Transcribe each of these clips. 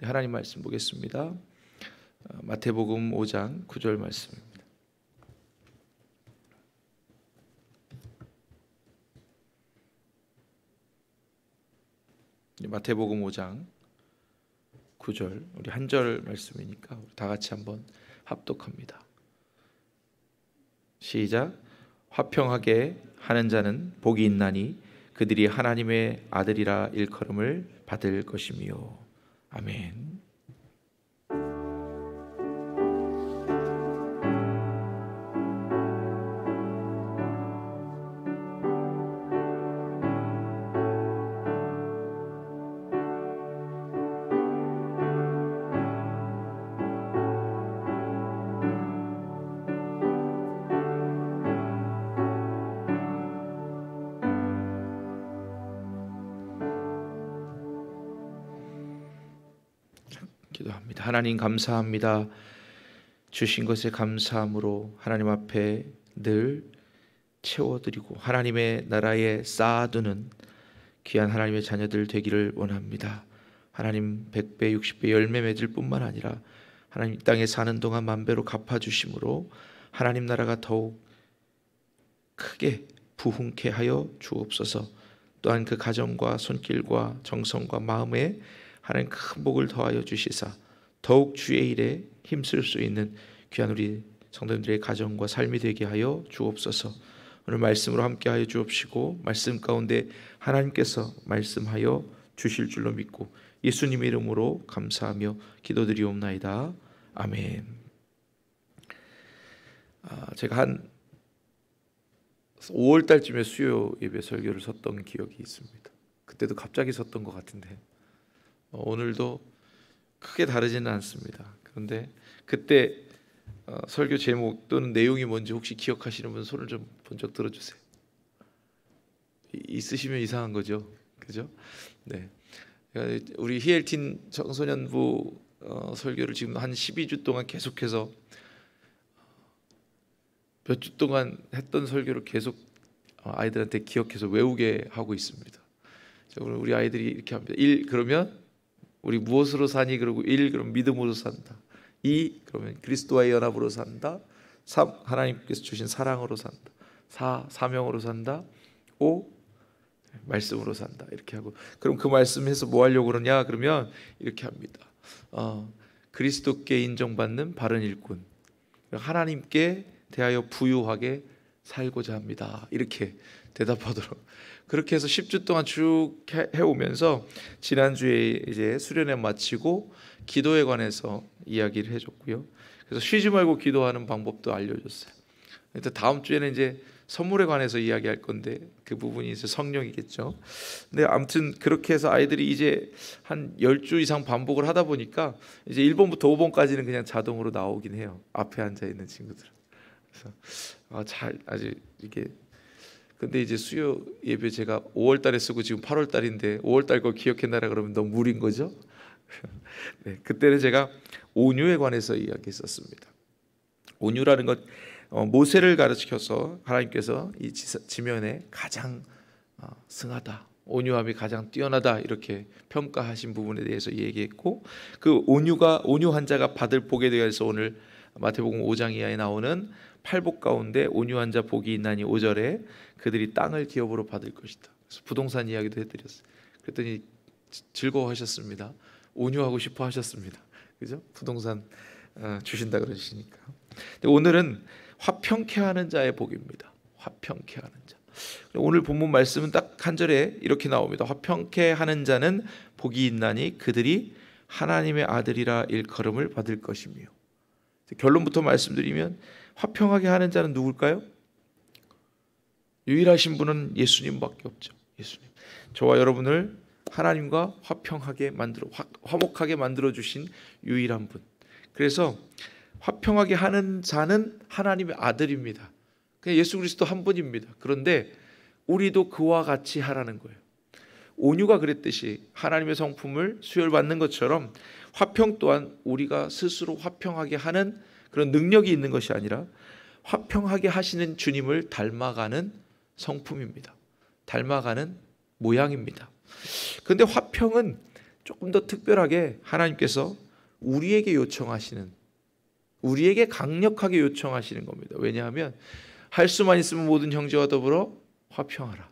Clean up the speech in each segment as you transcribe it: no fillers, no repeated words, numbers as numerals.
하나님 말씀 보겠습니다. 마태복음 5장 9절 말씀입니다. 마태복음 5장 9절, 우리 한 절 말씀이니까 우리 다 같이 한번 합독합니다. 시작. 화평하게 하는 자는 복이 있나니 그들이 하나님의 아들이라 일컬음을 받을 것이며. 아멘. 기도합니다. 하나님 감사합니다. 주신 것에 감사함으로 하나님 앞에 늘 채워드리고 하나님의 나라에 쌓아두는 귀한 하나님의 자녀들 되기를 원합니다. 하나님 100배 60배 열매 맺을 뿐만 아니라 하나님 이 땅에 사는 동안 만배로 갚아주심으로 하나님 나라가 더욱 크게 부흥케 하여 주옵소서. 또한 그 가정과 손길과 정성과 마음에 하나님 큰 복을 더하여 주시사 더욱 주의 일에 힘쓸 수 있는 귀한 우리 성도님들의 가정과 삶이 되게 하여 주옵소서. 오늘 말씀으로 함께 하여 주옵시고 말씀 가운데 하나님께서 말씀하여 주실 줄로 믿고 예수님의 이름으로 감사하며 기도드리옵나이다. 아멘. 제가 한 5월 달쯤에 수요 예배 설교를 섰던 기억이 있습니다. 그때도 갑자기 섰던 것 같은데 오늘도 크게 다르지는 않습니다. 그런데 그때 설교 제목 또는 내용이 뭔지 혹시 기억하시는 분 손을 좀 번쩍 들어주세요. 있으시면 이상한 거죠, 그죠? 네, 우리 히엘틴 청소년부 설교를 지금 한 12주 동안 계속해서 몇 주 동안 했던 설교를 계속 아이들한테 기억해서 외우게 하고 있습니다. 우리 아이들이 이렇게 합니다. 1 그러면 우리 무엇으로 사니? 그러고 1 그럼 믿음으로 산다. 2 그러면 그리스도와의 연합으로 산다. 3 하나님께서 주신 사랑으로 산다. 4 사명으로 산다. 5 말씀으로 산다. 이렇게 하고 그럼 그 말씀에서 뭐 하려고 그러냐? 그러면 이렇게 합니다. 그리스도께 인정받는 바른 일꾼, 하나님께 대하여 부유하게 살고자 합니다. 이렇게 대답하도록 그렇게 해서 10주 동안 쭉 해오면서 지난주에 이제 수련회 마치고 기도에 관해서 이야기를 해줬고요. 그래서 쉬지 말고 기도하는 방법도 알려줬어요. 일단 다음 주에는 이제 선물에 관해서 이야기할 건데 그 부분이 이제 성령이겠죠. 근데 아무튼 그렇게 해서 아이들이 이제 한 10주 이상 반복을 하다 보니까 이제 1번부터 5번까지는 그냥 자동으로 나오긴 해요. 앞에 앉아 있는 친구들은. 그래서 잘 아직 이게 근데 이제 수요 예배 제가 5월 달에 쓰고 지금 8월 달인데 5월 달 거 기억해놔라 그러면 너무 무리인 거죠. 네, 그때는 제가 온유에 관해서 이야기했었습니다. 온유라는 것 모세를 가르쳐서 하나님께서 이 지면에 가장 승하다, 온유함이 가장 뛰어나다 이렇게 평가하신 부분에 대해서 얘기했고 그 온유한 자가 받을 복에 대해서 오늘 마태복음 5장 이하에 나오는 8복 가운데 온유한 자 복이 있나니 5절에 그들이 땅을 기업으로 받을 것이다. 그래서 부동산 이야기도 해드렸어요. 그랬더니 즐거워하셨습니다. 온유하고 싶어 하셨습니다. 그죠? 부동산 주신다 그러시니까. 근데 오늘은 화평케 하는 자의 복입니다. 화평케 하는 자. 오늘 본문 말씀은 딱 한 절에 이렇게 나옵니다. 화평케 하는 자는 복이 있나니 그들이 하나님의 아들이라 일컬음을 받을 것이며. 결론부터 말씀드리면 화평하게 하는 자는 누굴까요? 유일하신 분은 예수님밖에 없죠. 예수님. 저와 여러분을 하나님과 화평하게 화목하게 만들어 주신 유일한 분. 그래서 화평하게 하는 자는 하나님의 아들입니다. 그냥 예수 그리스도 한 분입니다. 그런데 우리도 그와 같이 하라는 거예요. 온유가 그랬듯이 하나님의 성품을 수혈받는 것처럼 화평 또한 우리가 스스로 화평하게 하는 그런 능력이 있는 것이 아니라 화평하게 하시는 주님을 닮아가는 성품입니다. 닮아가는 모양입니다. 그런데 화평은 조금 더 특별하게 하나님께서 우리에게 요청하시는, 우리에게 강력하게 요청하시는 겁니다. 왜냐하면 할 수만 있으면 모든 형제와 더불어 화평하라.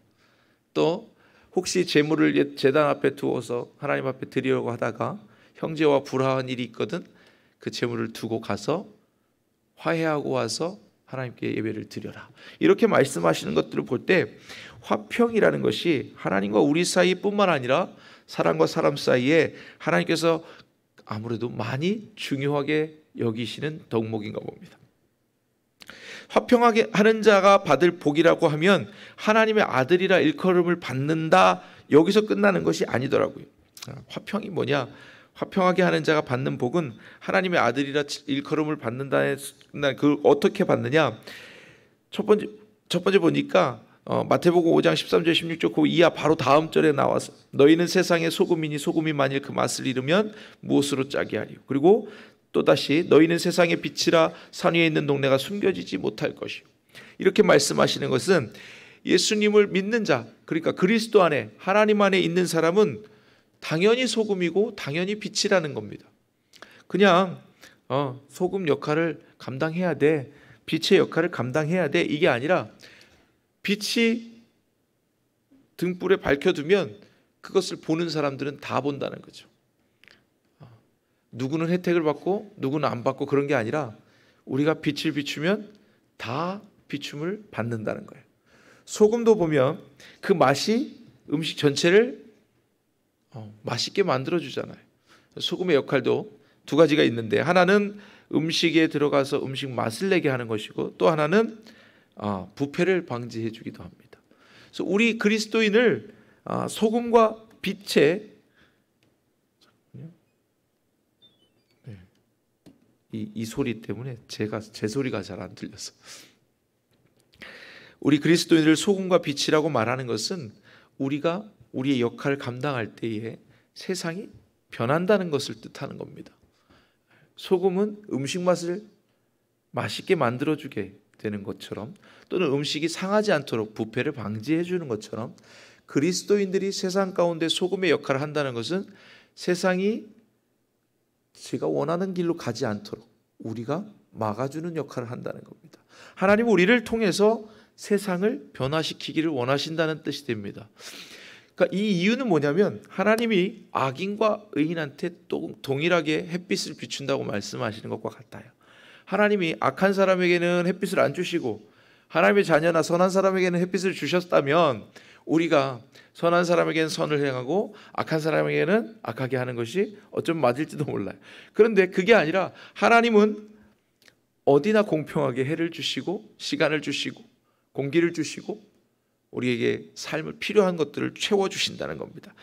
또 혹시 재물을 제단 앞에 두어서 하나님 앞에 드리려고 하다가 형제와 불화한 일이 있거든 그 재물을 두고 가서 화해하고 와서 하나님께 예배를 드려라. 이렇게 말씀하시는 것들을 볼 때 화평이라는 것이 하나님과 우리 사이뿐만 아니라 사람과 사람 사이에 하나님께서 아무래도 많이 중요하게 여기시는 덕목인가 봅니다. 화평하게 하는 자가 받을 복이라고 하면 하나님의 아들이라 일컬음을 받는다, 여기서 끝나는 것이 아니더라고요. 화평이 뭐냐? 화평하게 하는 자가 받는 복은 하나님의 아들이라 일컬음을 받는다에 그걸 어떻게 받느냐? 첫 번째 보니까 마태복음 5장 13절 16절 그 이하 바로 다음 절에 나와서 너희는 세상의 소금이니 소금이 만일 그 맛을 잃으면 무엇으로 짜게 하리요? 그리고 또다시 너희는 세상의 빛이라 산 위에 있는 동네가 숨겨지지 못할 것이요. 이렇게 말씀하시는 것은 예수님을 믿는 자, 그러니까 그리스도 안에 하나님 안에 있는 사람은 당연히 소금이고 당연히 빛이라는 겁니다. 그냥 소금 역할을 감당해야 돼, 빛의 역할을 감당해야 돼, 이게 아니라 빛이 등불에 밝혀두면 그것을 보는 사람들은 다 본다는 거죠. 누구는 혜택을 받고 누구는 안 받고 그런 게 아니라 우리가 빛을 비추면 다 비춤을 받는다는 거예요. 소금도 보면 그 맛이 음식 전체를 맛있게 만들어주잖아요. 소금의 역할도 두 가지가 있는데 하나는 음식에 들어가서 음식 맛을 내게 하는 것이고 또 하나는 부패를 방지해 주기도 합니다. 그래서 우리 그리스도인을 소금과 빛의 이 소리 때문에 제 소리가 잘 안 들려서 우리 그리스도인을 소금과 빛이라고 말하는 것은 우리가 우리의 역할을 감당할 때에 세상이 변한다는 것을 뜻하는 겁니다. 소금은 음식 맛을 맛있게 만들어주게 되는 것처럼 또는 음식이 상하지 않도록 부패를 방지해 주는 것처럼 그리스도인들이 세상 가운데 소금의 역할을 한다는 것은 세상이 제가 원하는 길로 가지 않도록 우리가 막아주는 역할을 한다는 겁니다. 하나님은 우리를 통해서 세상을 변화시키기를 원하신다는 뜻이 됩니다. 그러니까 이 이유는 뭐냐면 하나님이 악인과 의인한테 동일하게 햇빛을 비춘다고 말씀하시는 것과 같아요. 하나님이 악한 사람에게는 햇빛을 안 주시고 하나님의 자녀나 선한 사람에게는 햇빛을 주셨다면 우리가 선한 사람에게는 선을 행하고 악한 사람에게는 악하게 하는 것이 어쩌면 맞을지도 몰라요. 그런데 그게 아니라 하나님은 어디나 공평하게 해를 주시고 시간을 주시고 공기를 주시고 우리에게 삶을 필요한 것들을 채워주신다는 겁니다.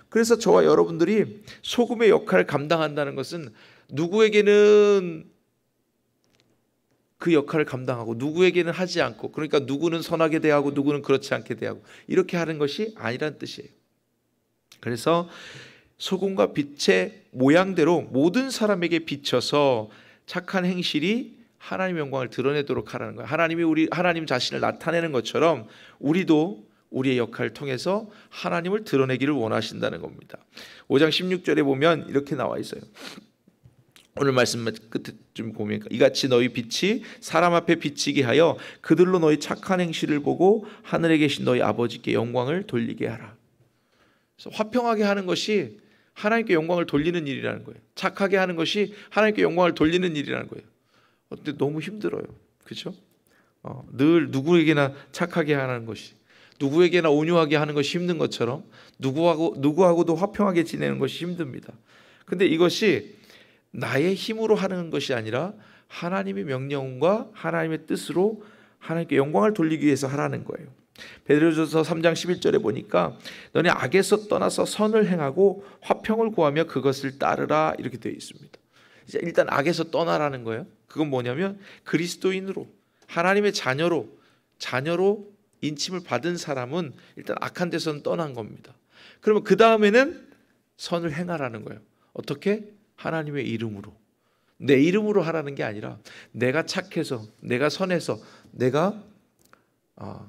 그래서 저와 여러분들이 소금의 역할을 감당한다는 것은 누구에게는 그 역할을 감당하고 누구에게는 하지 않고, 그러니까 누구는 선하게 대하고 누구는 그렇지 않게 대하고 이렇게 하는 것이 아니란 뜻이에요. 그래서 소금과 빛의 모양대로 모든 사람에게 비춰서 착한 행실이 하나님의 영광을 드러내도록 하라는 거예요. 하나님 자신을 나타내는 것처럼 우리도 우리의 역할을 통해서 하나님을 드러내기를 원하신다는 겁니다. 5장 16절에 보면 이렇게 나와 있어요. 오늘 말씀 끝에쯤 보면 이같이 너희 빛이 사람 앞에 비치게 하여 그들로 너희 착한 행실을 보고 하늘에 계신 너희 아버지께 영광을 돌리게 하라. 그래서 화평하게 하는 것이 하나님께 영광을 돌리는 일이라는 거예요. 착하게 하는 것이 하나님께 영광을 돌리는 일이라는 거예요. 근데 너무 힘들어요. 그렇죠? 늘 누구에게나 착하게 하는 것이, 누구에게나 온유하게 하는 것이 힘든 것처럼 누구하고도 화평하게 지내는 것이 힘듭니다. 근데 이것이 나의 힘으로 하는 것이 아니라 하나님의 명령과 하나님의 뜻으로 하나님께 영광을 돌리기 위해서 하라는 거예요. 베드로전서 3장 11절에 보니까 너네 악에서 떠나서 선을 행하고 화평을 구하며 그것을 따르라 이렇게 되어 있습니다. 일단 악에서 떠나라는 거예요. 그건 뭐냐면 그리스도인으로 하나님의 자녀로 인침을 받은 사람은 일단 악한 데서는 떠난 겁니다. 그러면 그 다음에는 선을 행하라는 거예요. 어떻게? 하나님의 이름으로, 내 이름으로 하라는 게 아니라 내가 착해서, 내가 선해서, 내가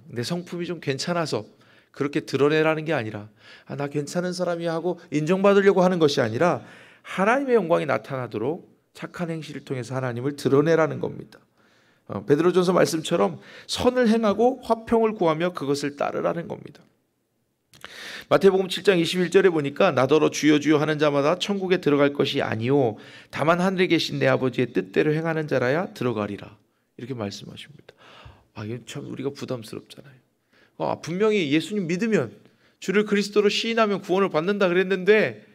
내 성품이 좀 괜찮아서 그렇게 드러내라는 게 아니라 나 괜찮은 사람이야 하고 인정받으려고 하는 것이 아니라 하나님의 영광이 나타나도록 착한 행실을 통해서 하나님을 드러내라는 겁니다. 베드로전서 말씀처럼 선을 행하고 화평을 구하며 그것을 따르라는 겁니다. 마태복음 7장 21절에 보니까 나더러 주여 주여 하는 자마다 천국에 들어갈 것이 아니요 다만 하늘에 계신 내 아버지의 뜻대로 행하는 자라야 들어가리라, 이렇게 말씀하십니다. 이거 참 우리가 부담스럽잖아요. 분명히 예수님 믿으면, 주를 그리스도로 시인하면 구원을 받는다 그랬는데,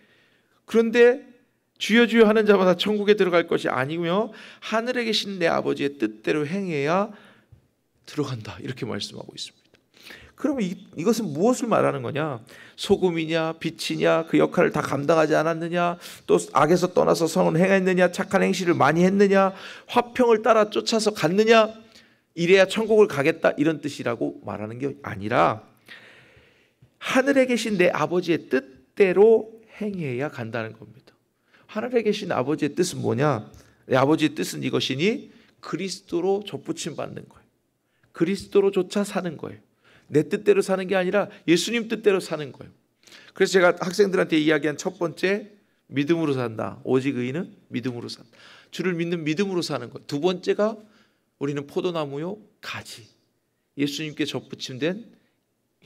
그런데 주여 주여 하는 자마다 천국에 들어갈 것이 아니며 하늘에 계신 내 아버지의 뜻대로 행해야 들어간다, 이렇게 말씀하고 있습니다. 그러면 이것은 무엇을 말하는 거냐? 소금이냐 빛이냐, 그 역할을 다 감당하지 않았느냐, 또 악에서 떠나서 선을 행했느냐, 착한 행실을 많이 했느냐, 화평을 따라 쫓아서 갔느냐, 이래야 천국을 가겠다, 이런 뜻이라고 말하는 게 아니라 하늘에 계신 내 아버지의 뜻대로 행해야 간다는 겁니다. 하늘에 계신 아버지의 뜻은 뭐냐? 내 아버지의 뜻은 이것이니 그리스도로 접붙임 받는 거예요. 그리스도로 조차 사는 거예요. 내 뜻대로 사는 게 아니라 예수님 뜻대로 사는 거예요. 그래서 제가 학생들한테 이야기한 첫 번째, 믿음으로 산다. 오직 의인은 믿음으로 산다. 주를 믿는 믿음으로 사는 거예요. 두 번째가 우리는 포도나무요 가지, 예수님께 접붙임된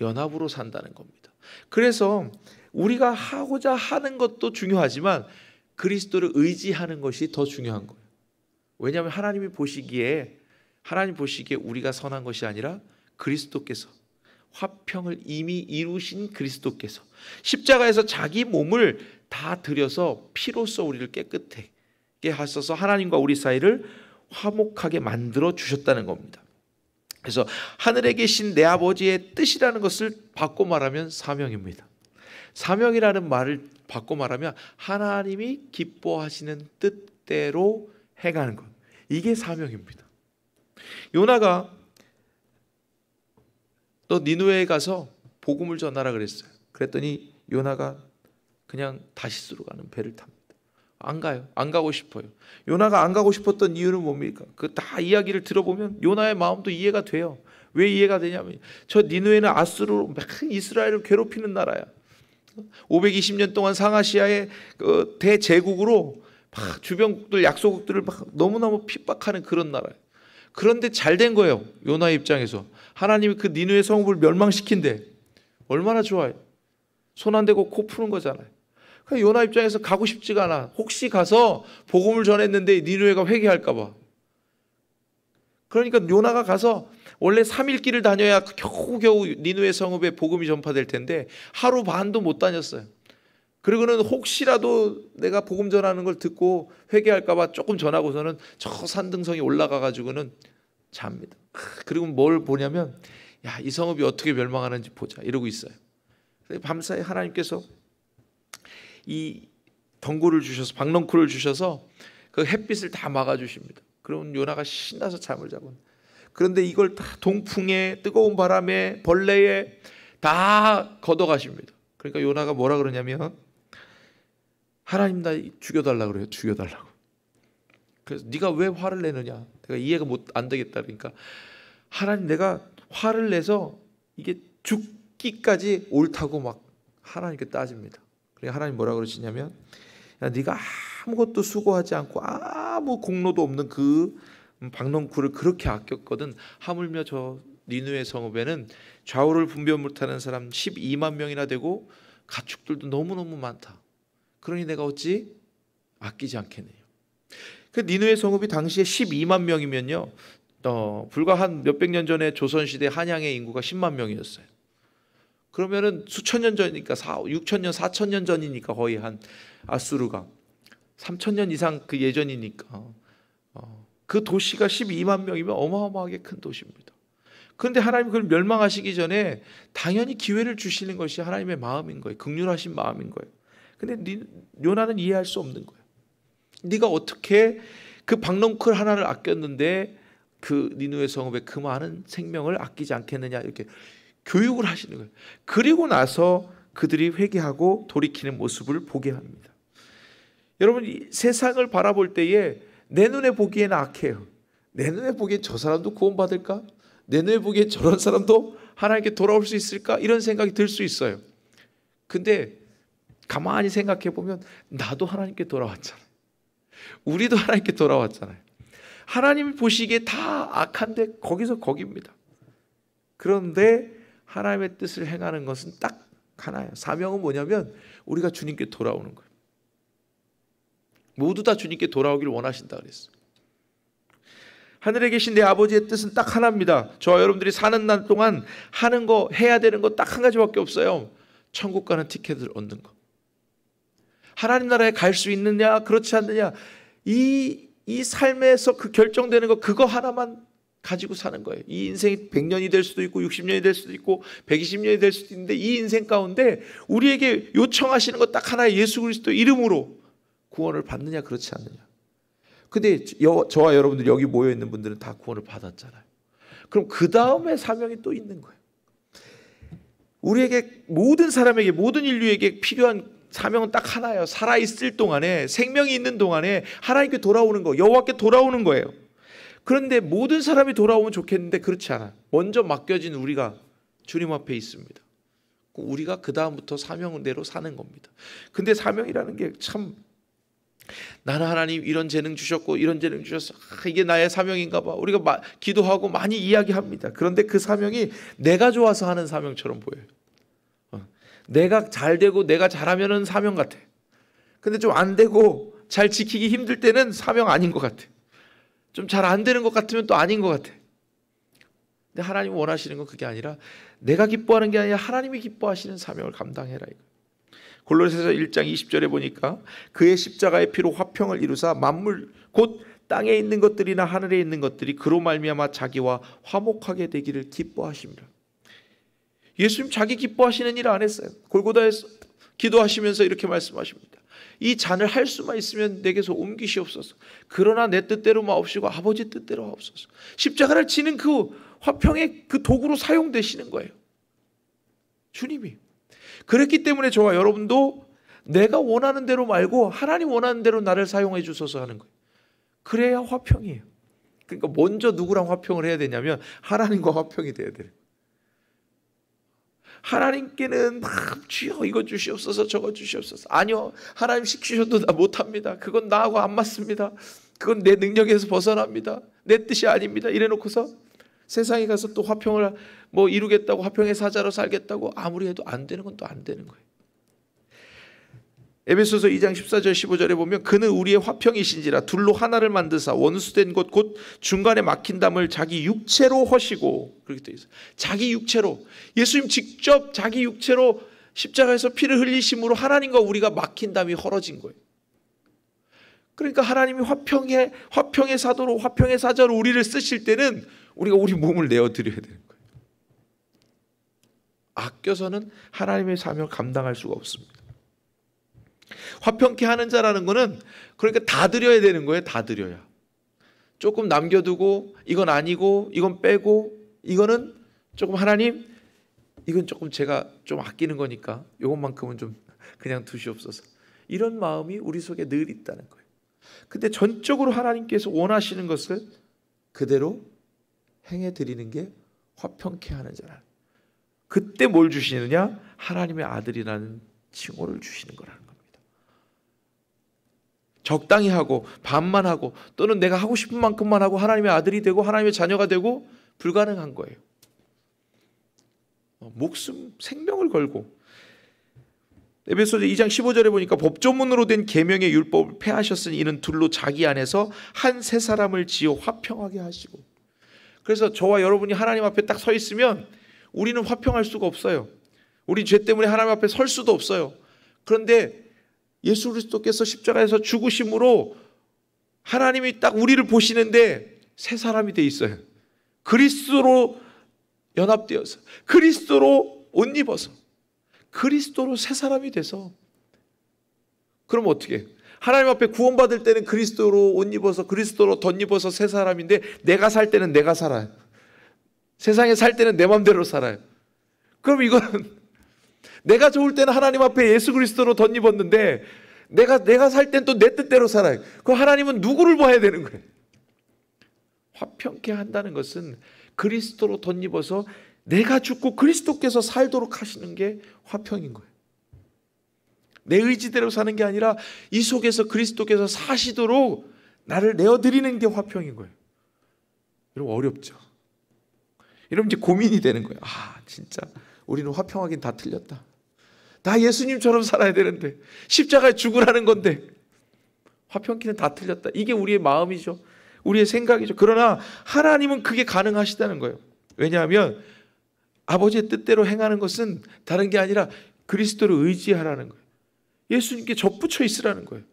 연합으로 산다는 겁니다. 그래서 우리가 하고자 하는 것도 중요하지만 그리스도를 의지하는 것이 더 중요한 거예요. 왜냐하면 하나님 보시기에 우리가 선한 것이 아니라 그리스도께서, 화평을 이미 이루신 그리스도께서 십자가에서 자기 몸을 다 들여서 피로써 우리를 깨끗하게 하셔서 하나님과 우리 사이를 화목하게 만들어 주셨다는 겁니다. 그래서 하늘에 계신 내 아버지의 뜻이라는 것을 바꿔 말하면 사명입니다. 사명이라는 말을 바꿔 말하면 하나님이 기뻐하시는 뜻대로 행하는 것, 이게 사명입니다. 요나가 너 니느웨에 가서 복음을 전하라 그랬어요. 그랬더니 요나가 그냥 다시스로 가는 배를 탑니다. 안 가요. 안 가고 싶어요. 요나가 안 가고 싶었던 이유는 뭡니까? 그 다 이야기를 들어보면 요나의 마음도 이해가 돼요. 왜 이해가 되냐면 저 니느웨는 아수르로 막 이스라엘을 괴롭히는 나라야. 520년 동안 상하시아의 그 대제국으로 막 주변국들, 약소국들을 막 너무너무 핍박하는 그런 나라예요. 그런데 잘 된 거예요. 요나의 입장에서. 하나님이 그 니느웨 성읍을 멸망시킨대. 얼마나 좋아요. 손 안 대고 코 푸는 거잖아요. 그러니까 요나 입장에서 가고 싶지가 않아. 혹시 가서 복음을 전했는데 니느웨가 회개할까 봐. 그러니까 요나가 가서 원래 3일 길을 다녀야 겨우겨우 니느웨 성읍에 복음이 전파될 텐데 하루 반도 못 다녔어요. 그리고는 혹시라도 내가 복음 전하는 걸 듣고 회개할까 봐 조금 전하고서는 저 산등성에 올라가 가지고는 잡니다. 그리고 뭘 보냐면 이 성읍이 어떻게 멸망하는지 보자 이러고 있어요. 밤사이 하나님께서 이 덩굴을 주셔서, 박넝쿨을 주셔서 그 햇빛을 다 막아주십니다. 그러면 요나가 신나서 잠을 자고, 그런데 이걸 다 동풍에, 뜨거운 바람에, 벌레에 다 걷어가십니다. 그러니까 요나가 뭐라 그러냐면 하나님 나 죽여달라고 그래요. 죽여달라고. 그래서 네가 왜 화를 내느냐, 내가 이해가 안 되겠다. 그러니까 하나님, 내가 화를 내서 이게 죽기까지 옳다고 막 하나님께 따집니다. 그러니까 하나님 뭐라 그러시냐면 네가 아무것도 수고하지 않고 아무 공로도 없는 그 박넝쿨을 그렇게 아꼈거든. 하물며 저 니느웨 성읍에는 좌우를 분별 못하는 사람 12만 명이나 되고 가축들도 너무너무 많다. 그러니 내가 어찌 아끼지 않겠느냐. 그 니느웨 성읍이 당시에 12만 명이면요, 불과 한 몇백 년 전에 조선시대 한양의 인구가 10만 명이었어요. 그러면은 수천 년 전이니까 6천 년, 4천 년 전이니까 거의 한 아수르가 3천 년 이상 그 예전이니까 그 도시가 12만 명이면 어마어마하게 큰 도시입니다. 그런데 하나님 그걸 멸망하시기 전에 당연히 기회를 주시는 것이 하나님의 마음인 거예요. 긍휼하신 마음인 거예요. 근데 요나는 이해할 수 없는 거예요. 네가 어떻게 그 박넝쿨 하나를 아꼈는데 그 니느웨 성읍에 그 많은 생명을 아끼지 않겠느냐, 이렇게 교육을 하시는 거예요. 그리고 나서 그들이 회개하고 돌이키는 모습을 보게 합니다. 여러분, 이 세상을 바라볼 때에 내 눈에 보기에는 악해요. 내 눈에 보기엔 저 사람도 구원받을까? 내 눈에 보기에 저런 사람도 하나님께 돌아올 수 있을까? 이런 생각이 들 수 있어요. 근데 가만히 생각해 보면 나도 하나님께 돌아왔잖아요. 우리도 하나님께 돌아왔잖아요. 하나님 보시기에 다 악한데 거기서 거기입니다. 그런데 하나님의 뜻을 행하는 것은 딱 하나예요. 사명은 뭐냐면 우리가 주님께 돌아오는 거예요. 모두 다 주님께 돌아오기를 원하신다 그랬어요. 하늘에 계신 내 아버지의 뜻은 딱 하나입니다. 저와 여러분들이 사는 날 동안 하는 거, 해야 되는 거 딱 한 가지밖에 없어요. 천국 가는 티켓을 얻는 거. 하나님 나라에 갈 수 있느냐 그렇지 않느냐, 이 삶에서 그 결정되는 거, 그거 하나만 가지고 사는 거예요. 이 인생이 100년이 될 수도 있고 60년이 될 수도 있고 120년이 될 수도 있는데, 이 인생 가운데 우리에게 요청하시는 거 딱 하나의 예수 그리스도 이름으로 구원을 받느냐 그렇지 않느냐. 근데 저와 여러분들 여기 모여있는 분들은 다 구원을 받았잖아요. 그럼 그 다음에 사명이 또 있는 거예요. 우리에게, 모든 사람에게, 모든 인류에게 필요한 사명은 딱 하나예요. 살아있을 동안에, 생명이 있는 동안에 하나님께 돌아오는 거, 여호와께 돌아오는 거예요. 그런데 모든 사람이 돌아오면 좋겠는데 그렇지 않아요. 먼저 맡겨진 우리가 주님 앞에 있습니다. 우리가 그 다음부터 사명대로 사는 겁니다. 근데 사명이라는 게 참, 나는 하나님 이런 재능 주셨고 이런 재능 주셨어, 이게 나의 사명인가 봐, 우리가 기도하고 많이 이야기합니다. 그런데 그 사명이 내가 좋아서 하는 사명처럼 보여요. 내가 잘 되고 내가 잘하면은 사명 같아. 근데 좀 안 되고 잘 지키기 힘들 때는 사명 아닌 것 같아. 좀 잘 안 되는 것 같으면 또 아닌 것 같아. 근데 하나님이 원하시는 건 그게 아니라, 내가 기뻐하는 게 아니라 하나님이 기뻐하시는 사명을 감당해라 이거. 골로새서 1장 20절에 보니까 그의 십자가의 피로 화평을 이루사 만물 곧 땅에 있는 것들이나 하늘에 있는 것들이 그로 말미암아 자기와 화목하게 되기를 기뻐하십니다. 예수님 자기 기뻐하시는 일 안 했어요. 골고다에서 기도하시면서 이렇게 말씀하십니다. 이 잔을 할 수만 있으면 내게서 옮기시옵소서. 그러나 내 뜻대로 마옵시고 아버지 뜻대로 하옵소서. 십자가를 지는 그 화평의 그 도구로 사용되시는 거예요, 주님이. 그랬기 때문에 저와 여러분도 내가 원하는 대로 말고 하나님 원하는 대로 나를 사용해 주소서 하는 거예요. 그래야 화평이에요. 그러니까 먼저 누구랑 화평을 해야 되냐면 하나님과 화평이 돼야 돼요. 하나님께는 주여 이거 주시옵소서 저거 주시옵소서. 아니요, 하나님 시키셔도 나 못합니다. 그건 나하고 안 맞습니다. 그건 내 능력에서 벗어납니다. 내 뜻이 아닙니다. 이래놓고서 세상에 가서 또 화평을 이루겠다고, 화평의 사자로 살겠다고 아무리 해도 안 되는 건 또 안 되는 거예요. 에베소서 2장 14절 15절에 보면 그는 우리의 화평이신지라 둘로 하나를 만드사 원수된 것 곧 중간에 막힌 담을 자기 육체로 허시고, 그렇게 되어 있어요. 자기 육체로, 예수님 직접 자기 육체로 십자가에서 피를 흘리심으로 하나님과 우리가 막힌 담이 헐어진 거예요. 그러니까 하나님이 화평의 사도로, 화평의 사자로 우리를 쓰실 때는 우리가 우리 몸을 내어드려야 되는 거예요. 아껴서는 하나님의 사명을 감당할 수가 없습니다. 화평케 하는 자라는 거는 그러니까 다 드려야 되는 거예요. 다 드려야. 조금 남겨두고 이건 아니고 이건 빼고, 이거는 조금 하나님 이건 조금 제가 좀 아끼는 거니까 이것만큼은 좀 그냥 두시옵소서. 이런 마음이 우리 속에 늘 있다는 거예요. 근데 전적으로 하나님께서 원하시는 것을 그대로 행해 드리는 게 화평케 하는 자라. 그때 뭘 주시느냐? 하나님의 아들이라는 칭호를 주시는 거라는 겁니다. 적당히 하고 반만 하고 또는 내가 하고 싶은 만큼만 하고 하나님의 아들이 되고 하나님의 자녀가 되고 불가능한 거예요. 목숨, 생명을 걸고. 에베소서 2장 15절에 보니까 법조문으로 된 계명의 율법을 폐하셨으니 이는 둘로 자기 안에서 한 새 사람을 지어 화평하게 하시고. 그래서 저와 여러분이 하나님 앞에 딱 서 있으면 우리는 화평할 수가 없어요. 우리 죄 때문에 하나님 앞에 설 수도 없어요. 그런데 예수 그리스도께서 십자가에서 죽으심으로 하나님이 딱 우리를 보시는데 새 사람이 돼 있어요. 그리스도로 연합되어서, 그리스도로 옷 입어서, 그리스도로 새 사람이 돼서. 그럼 어떻게 해요? 하나님 앞에 구원받을 때는 그리스도로 옷 입어서, 그리스도로 덧입어서 새 사람인데, 내가 살 때는 내가 살아요. 세상에 살 때는 내 맘대로 살아요. 그럼 이거는 내가 좋을 때는 하나님 앞에 예수 그리스도로 덧입었는데 내가 살 땐 또 내 뜻대로 살아요. 그럼 하나님은 누구를 봐야 되는 거예요? 화평케 한다는 것은 그리스도로 덧입어서 내가 죽고 그리스도께서 살도록 하시는 게 화평인 거예요. 내 의지대로 사는 게 아니라 이 속에서 그리스도께서 사시도록 나를 내어드리는 게 화평인 거예요. 여러분, 어렵죠? 여러분, 이제 고민이 되는 거예요. 진짜 우리는 화평하긴 다 틀렸다. 나 예수님처럼 살아야 되는데, 십자가에 죽으라는 건데 화평키는 다 틀렸다. 이게 우리의 마음이죠. 우리의 생각이죠. 그러나 하나님은 그게 가능하시다는 거예요. 왜냐하면 아버지의 뜻대로 행하는 것은 다른 게 아니라 그리스도를 의지하라는 거예요. 예수님께 접붙여 있으라는 거예요.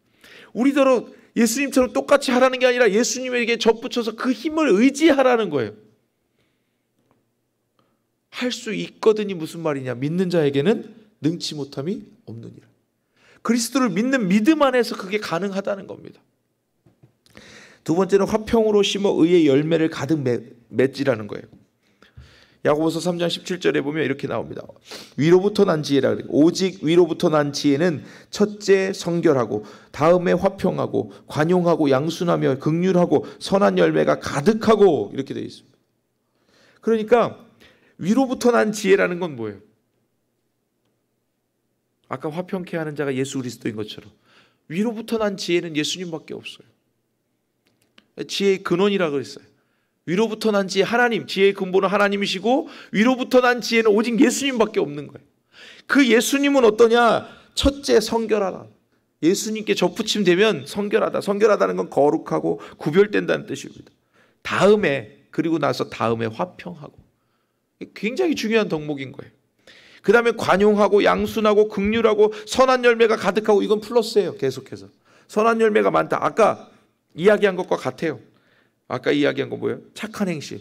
우리더러 예수님처럼 똑같이 하라는 게 아니라 예수님에게 접붙여서 그 힘을 의지하라는 거예요. 할 수 있거든이 무슨 말이냐? 믿는 자에게는 능치 못함이 없느니라. 그리스도를 믿는 믿음 안에서 그게 가능하다는 겁니다. 두 번째는 화평으로 심어 의의 열매를 가득 맺지라는 거예요. 야고보서 3장 17절에 보면 이렇게 나옵니다. 위로부터 난 지혜라. 오직 위로부터 난 지혜는 첫째 성결하고 다음에 화평하고 관용하고 양순하며 긍휼하고 선한 열매가 가득하고, 이렇게 되어 있습니다. 그러니까 위로부터 난 지혜라는 건 뭐예요? 아까 화평케 하는 자가 예수 그리스도인 것처럼 위로부터 난 지혜는 예수님밖에 없어요. 지혜의 근원이라고 그랬어요. 위로부터 난 지혜, 하나님, 지혜의 근본은 하나님이시고 위로부터 난 지혜는 오직 예수님밖에 없는 거예요. 그 예수님은 어떠냐? 첫째 성결하다. 예수님께 접붙임 되면 성결하다. 성결하다는 건 거룩하고 구별된다는 뜻입니다. 다음에, 그리고 나서 다음에 화평하고. 굉장히 중요한 덕목인 거예요. 그 다음에 관용하고 양순하고 긍휼하고 선한 열매가 가득하고, 이건 플러스예요. 계속해서 선한 열매가 많다. 아까 이야기한 것과 같아요. 아까 이야기한 건 뭐예요? 착한 행실.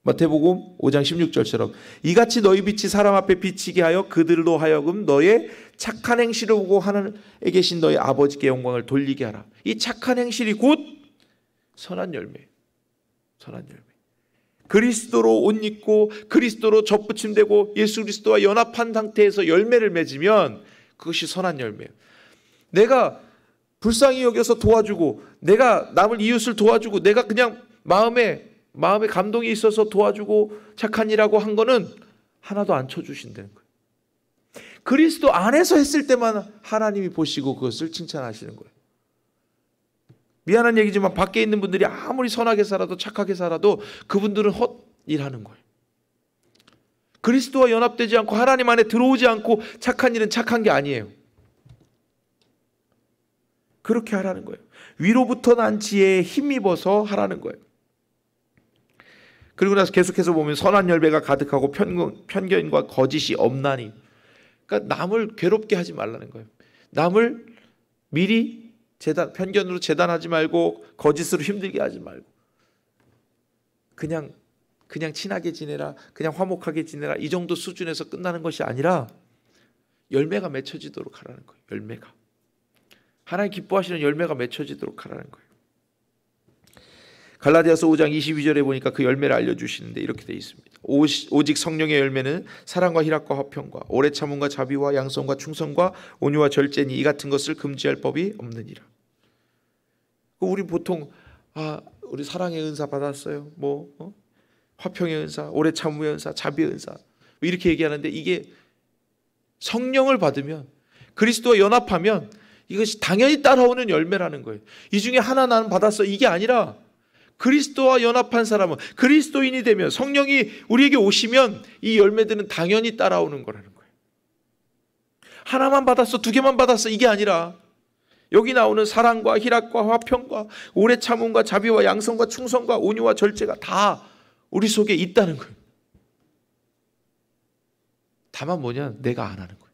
마태복음 5장 16절처럼 이같이 너희 빛이 사람 앞에 비치게 하여 그들로 하여금 너의 착한 행실을 보고 하늘에 계신 너희 아버지께 영광을 돌리게 하라. 이 착한 행실이 곧 선한 열매. 선한 열매. 그리스도로 옷 입고 그리스도로 접붙임되고 예수 그리스도와 연합한 상태에서 열매를 맺으면 그것이 선한 열매예요. 내가 불쌍히 여겨서 도와주고, 내가 남을 이웃을 도와주고, 내가 그냥 마음에 감동이 있어서 도와주고 착한 일하고 한 거는 하나도 안 쳐주신다는 거예요. 그리스도 안에서 했을 때만 하나님이 보시고 그것을 칭찬하시는 거예요. 미안한 얘기지만 밖에 있는 분들이 아무리 선하게 살아도 착하게 살아도 그분들은 헛일하는 거예요. 그리스도와 연합되지 않고 하나님 안에 들어오지 않고 착한 일은 착한 게 아니에요. 그렇게 하라는 거예요. 위로부터 난 지혜에 힘입어서 하라는 거예요. 그리고 나서 계속해서 보면 선한 열매가 가득하고 편견과 거짓이 없나니. 그러니까 남을 괴롭게 하지 말라는 거예요. 남을 미리 편견으로 재단하지 말고 거짓으로 힘들게 하지 말고 그냥 친하게 지내라, 그냥 화목하게 지내라, 이 정도 수준에서 끝나는 것이 아니라 열매가 맺혀지도록 하라는 거예요. 열매가. 하나님 기뻐하시는 열매가 맺혀지도록 하라는 거예요. 갈라디아서 5장 22절에 보니까 그 열매를 알려주시는데 이렇게 되어 있습니다. 오직 성령의 열매는 사랑과 희락과 화평과 오래 참음과 자비와 양성과 충성과 온유와 절제니 이 같은 것을 금지할 법이 없느니라. 우리 보통 우리 사랑의 은사 받았어요. 화평의 은사, 오래 참음의 은사, 자비의 은사 이렇게 얘기하는데, 이게 성령을 받으면, 그리스도와 연합하면 이것이 당연히 따라오는 열매라는 거예요. 이 중에 하나 나는 받았어, 이게 아니라 그리스도와 연합한 사람은, 그리스도인이 되면, 성령이 우리에게 오시면 이 열매들은 당연히 따라오는 거라는 거예요. 하나만 받았어, 두 개만 받았어, 이게 아니라 여기 나오는 사랑과 희락과 화평과 오래 참음과 자비와 양성과 충성과 온유와 절제가 다 우리 속에 있다는 거예요. 다만 뭐냐? 내가 안 하는 거예요.